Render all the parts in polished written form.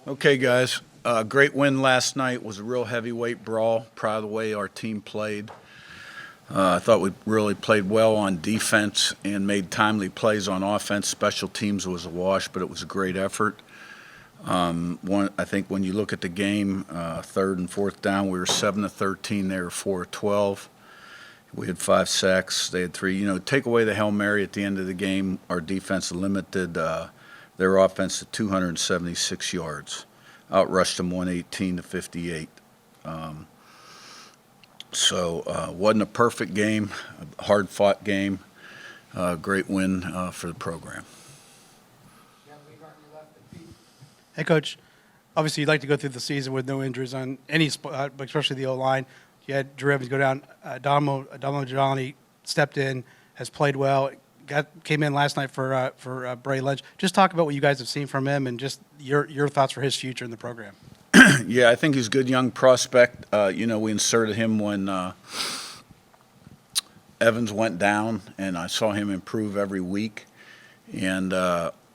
Okay, guys. Great win last night. Was a real heavyweight brawl. Proud of the way our team played. I thought we really played well on defense and made timely plays on offense. Special teams was a wash, but it was a great effort. I think when you look at the game, third and fourth down, we were 7 of 13. They were 4 of 12. We had 5 sacks. They had 3. Take away the Hail Mary at the end of the game, our defense limited their offense to 276 yards. Outrushed them 118 to 58. Wasn't a perfect game, a hard-fought game. Great win for the program. Hey, Coach. Obviously, you'd like to go through the season with no injuries on any spot, but especially the O-line. You had Drew Evans go down. Adamo Gianni stepped in, has played well. Came in last night for Bray Lynch. Just talk about what you guys have seen from him and just your thoughts for his future in the program. Yeah, I think he's a good young prospect. We inserted him when Evans went down, and I saw him improve every week. And,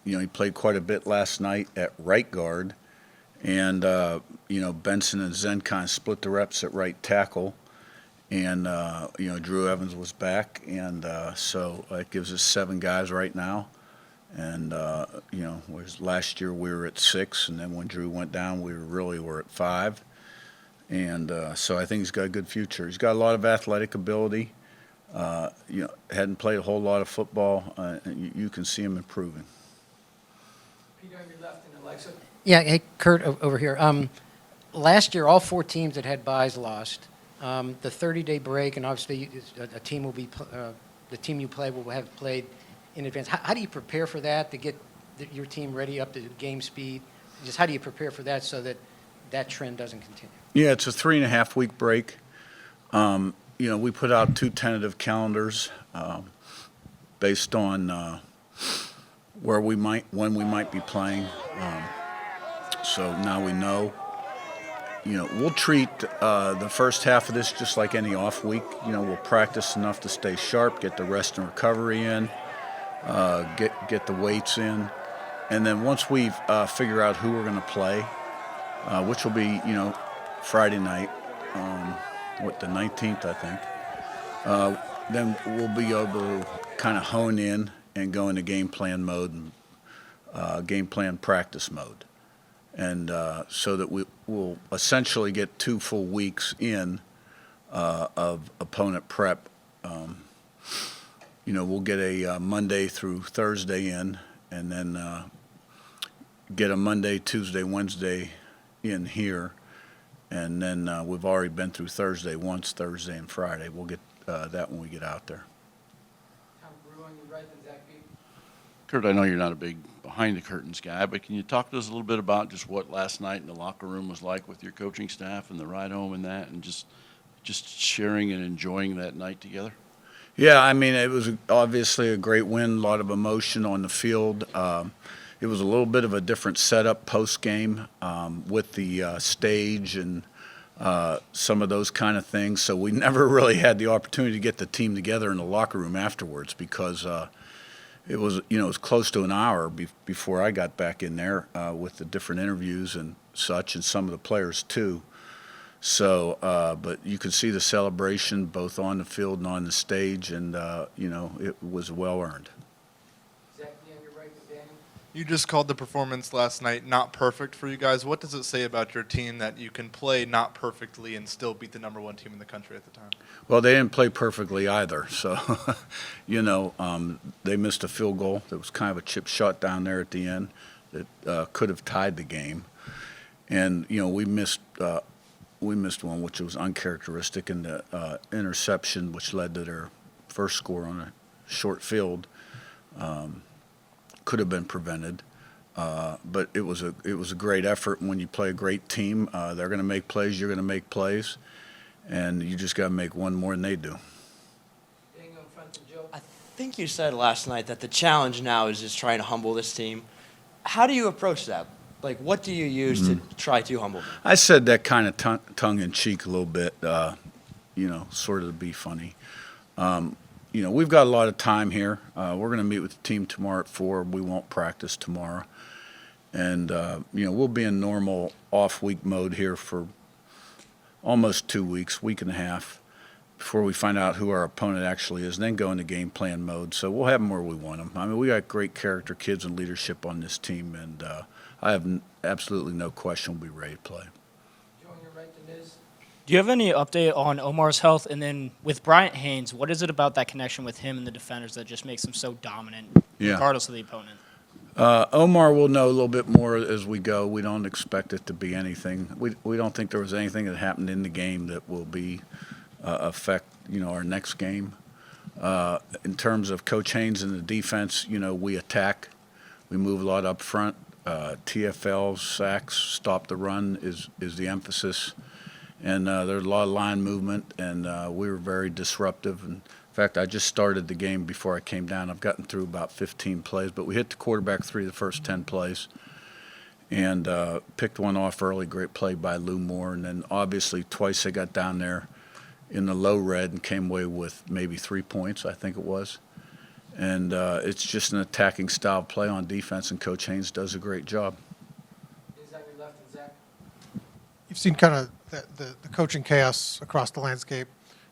he played quite a bit last night at right guard. And, Benson and Zenkai split the reps at right tackle. And, Drew Evans was back. And so it gives us 7 guys right now. And, whereas last year we were at 6, and then when Drew went down, we were at 5. And so I think he's got a good future. He's got a lot of athletic ability. Hadn't played a whole lot of football. And you can see him improving. Peter, on your left, and Alexa. Yeah, hey, Curt, over here. Last year, all 4 teams that had byes lost. The 30-day break, and obviously a team will be the team you play will have played in advance. How do you prepare for that to get your team ready up to game speed? Just how do you prepare for that so that trend doesn't continue? Yeah, it's a 3.5-week break. We put out 2 tentative calendars based on when we might be playing. So now we know. We'll treat the first half of this just like any off week. We'll practice enough to stay sharp, get the rest and recovery in, get the weights in, and then once we figure out who we're going to play, which will be Friday night, the 19th I think, then we'll be able to kind of hone in and go into game plan mode and game plan practice mode. And so that we will essentially get 2 full weeks in of opponent prep. We'll get a Monday through Thursday in, and then get a Monday, Tuesday, Wednesday in here. And then we've already been through Thursday once, Thursday and Friday. We'll get that when we get out there. Tom Brew on your right, and Zach Beebe. Curt, I know you're not a big behind the curtains guy, but can you talk to us a little bit about just what last night in the locker room was like with your coaching staff and the ride home and that, and just sharing and enjoying that night together? Yeah, I mean, it was obviously a great win, a lot of emotion on the field. It was a little bit of a different setup post-game with the stage and some of those kind of things. So we never really had the opportunity to get the team together in the locker room afterwards because it was close to an hour before I got back in there with the different interviews and such, and some of the players too. So, but you could see the celebration both on the field and on the stage, and it was well earned. Zach Beebe on your right, and Daniel. You just called the performance last night not perfect for you guys. What does it say about your team that you can play not perfectly and still beat the number 1 team in the country at the time? Well, they didn't play perfectly either. So, they missed a field goal. There was kind of a chip shot down there at the end that could have tied the game. And, we missed one, which was uncharacteristic, and the interception, which led to their first score on a short field, could have been prevented. But it was a great effort. And when you play a great team, they're going to make plays, you're going to make plays, and you just got to make one more than they do. Daniel in front of Joe. I think you said last night that the challenge now is just trying to humble this team. How do you approach that? Like, what do you use to try to humble them? I said that kind of tongue-in-cheek a little bit, sort of to be funny. We've got a lot of time here. We're going to meet with the team tomorrow at 4. We won't practice tomorrow. And, we'll be in normal off-week mode here for almost 2 weeks, week and a half, before we find out who our opponent actually is, and then go into game plan mode. So we'll have them where we want them. I mean, we got great character kids and leadership on this team, and I have absolutely no question we'll be ready to play. Joe on your right, the Miz. Do you have any update on Omar's health? And then with Bryant Haynes, what is it about that connection with him and the defenders that just makes him so dominant, Yeah. regardless of the opponent? Omar will know a little bit more as we go. We don't expect it to be anything. We don't think there was anything that happened in the game that will be affect our next game. In terms of Coach Haynes and the defense, we attack, we move a lot up front. TFLs, sacks, stop the run is the emphasis, and there's a lot of line movement, and we were very disruptive. And in fact, I just started the game before I came down. I've gotten through about 15 plays, but we hit the quarterback 3 of the first 10 plays and picked one off early. Great play by Lou Moore. And then obviously twice they got down there in the low red and came away with maybe 3 points, I think it was. And it's just an attacking style play on defense, and Coach Haynes does a great job. Miz on your left, and Zach. You've seen kind of the coaching chaos across the landscape,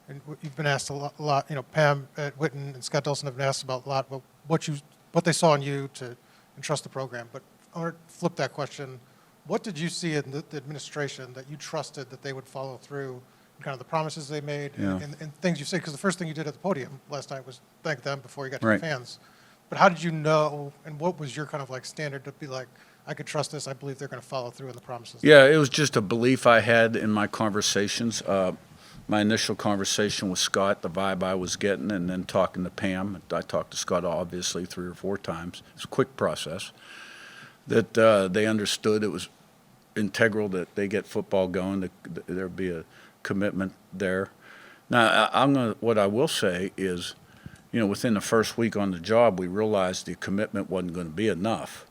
and you've been asked a lot. Pam at Witten and Scott Dawson have been asked about a lot about what they saw in you to entrust the program. But I want to flip that question. What did you see in the administration that you trusted that they would follow through, and kind of the promises they made Yeah. and things you said? Because the first thing you did at the podium last night was thank them before you got to Right. the fans. But how did you know, and what was your kind of like standard to be like, I could trust this, I believe they're going to follow through on the promises? Yeah, it was just a belief I had in my conversations. My initial conversation with Scott, the vibe I was getting, and then talking to Pam. I talked to Scott obviously 3 or 4 times. It's a quick process. That they understood it was integral that they get football going. That there'd be a commitment there. Now, what I will say is, within the first week on the job, we realized the commitment wasn't going to be enough.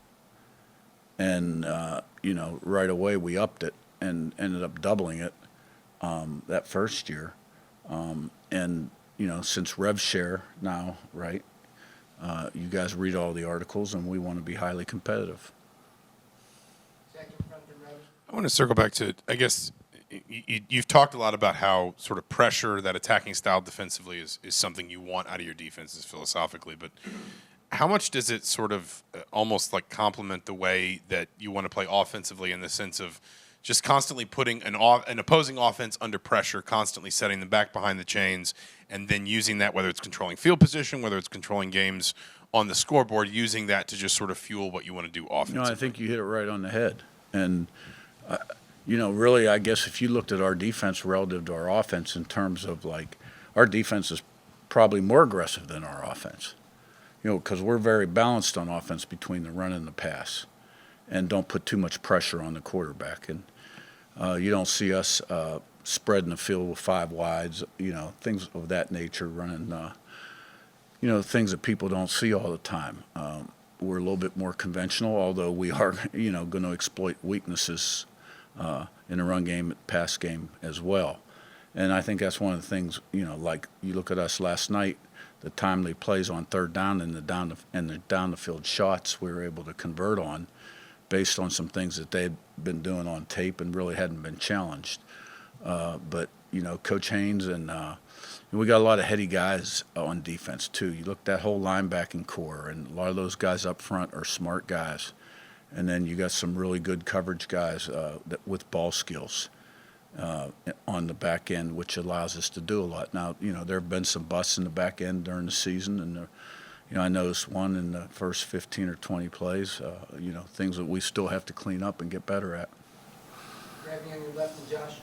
And, right away we upped it and ended up doubling it that first year. And, since rev share now, right, you guys read all the articles, and we want to be highly competitive. Zach in front and right. I want to circle back to, I guess, you've talked a lot about how sort of pressure, that attacking style defensively is something you want out of your defenses philosophically, but how much does it sort of almost like complement the way that you want to play offensively, in the sense of just constantly putting an opposing offense under pressure, constantly setting them back behind the chains, and then using that, whether it's controlling field position, whether it's controlling games on the scoreboard, using that to just sort of fuel what you want to do offensively? I think you hit it right on the head. And, really, I guess if you looked at our defense relative to our offense in terms of, like, our defense is probably more aggressive than our offense, because we're very balanced on offense between the run and the pass and don't put too much pressure on the quarterback. And you don't see us spreading the field with 5 wides, things of that nature, running, things that people don't see all the time. We're a little bit more conventional, although we are, going to exploit weaknesses in the run game, pass game as well. And I think that's one of the things, like you look at us last night, the timely plays on third down and the down the field shots we were able to convert on based on some things that they'd been doing on tape and really hadn't been challenged. But, Coach Haynes and we got a lot of heady guys on defense too. You look at that whole linebacking core, and a lot of those guys up front are smart guys. And then you got some really good coverage guys with ball skills on the back end, which allows us to do a lot. Now, there have been some busts in the back end during the season, and I noticed one in the first 15 or 20 plays. Things that we still have to clean up and get better at. Grabbing on your left, and Josh.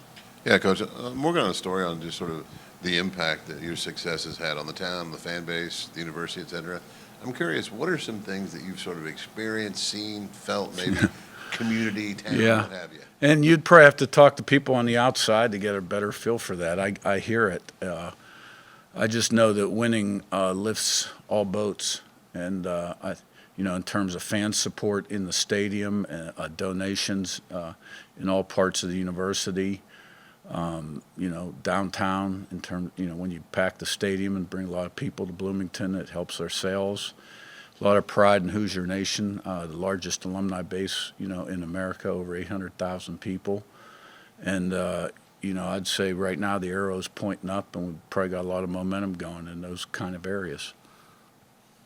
Yeah, Coach. More on a story on just sort of the impact that your success has had on the town, the fan base, the university, et cetera. I'm curious, what are some things that you've sort of experienced, seen, felt, maybe community, town, Yeah. what have you? And you'd probably have to talk to people on the outside to get a better feel for that. I hear it. I just know that winning lifts all boats, and in terms of fan support in the stadium, donations in all parts of the university, downtown in terms, when you pack the stadium and bring a lot of people to Bloomington, it helps our sales. a lot of pride in Hoosier Nation, the largest alumni base, in America, over 800,000 people. And, I'd say right now the arrow's pointing up, and we've probably got a lot of momentum going in those kind of areas.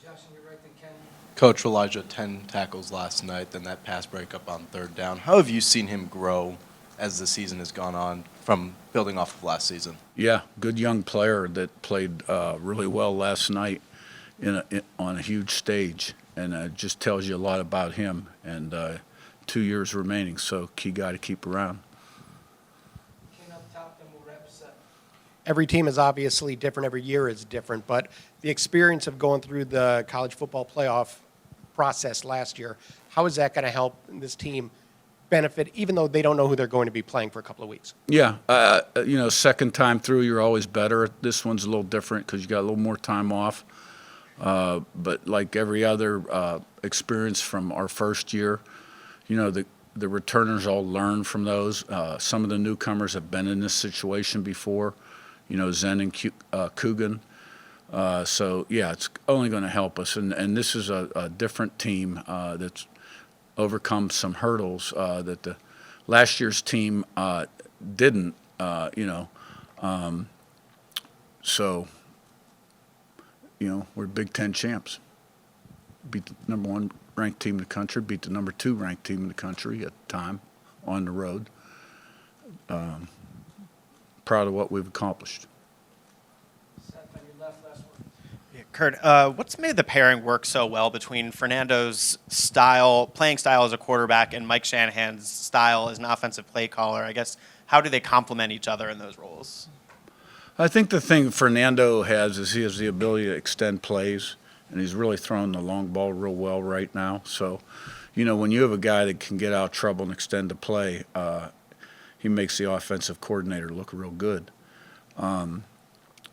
Josh, on your right, then Ken. Coach Elijah, 10 tackles last night, then that pass breakup on third down. How have you seen him grow as the season has gone on from building off of last season? Yeah, good young player that played really well last night on a huge stage, and it just tells you a lot about him. And 2 years remaining, so key guy to keep around. Ken up top, then we'll wrap us up. Every team is obviously different. Every year is different. But the experience of going through the college football playoff process last year, how is that going to help this team benefit, even though they don't know who they're going to be playing for a couple of weeks? Yeah, second time through, you're always better. This one's a little different because you got a little more time off. But like every other experience from our first year, the returners all learn from those. Some of the newcomers have been in this situation before, Zen and Coogan. So, yeah, it's only going to help us. And this is a different team that's overcome some hurdles that the last year's team didn't, So, we're Big Ten champs. Beat the number 1 ranked team in the country, beat the number 2 ranked team in the country at the time on the road. Proud of what we've accomplished. Seth, on your left, last one. Yeah, Curt, what's made the pairing work so well between Fernando's playing style as a quarterback, and Mike Shanahan's style as an offensive play caller? I guess, how do they complement each other in those roles? I think the thing Fernando has is he has the ability to extend plays, and he's really throwing the long ball real well right now. So, when you have a guy that can get out of trouble and extend the play, he makes the offensive coordinator look real good.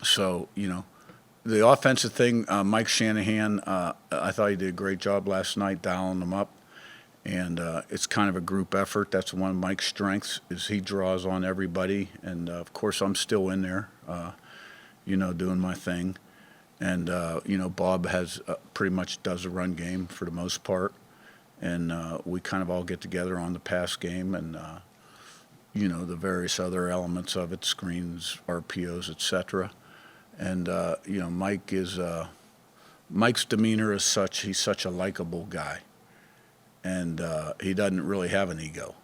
So, the offensive thing, Mike Shanahan, I thought he did a great job last night dialing them up. And it's kind of a group effort. That's one of Mike's strengths is he draws on everybody. And, of course, I'm still in there, doing my thing. And, Bob has pretty much does the run game for the most part. And we kind of all get together on the pass game and, the various other elements of it, screens, RPOs, et cetera. And, Mike's demeanor is such, he's such a likable guy. And he doesn't really have an ego.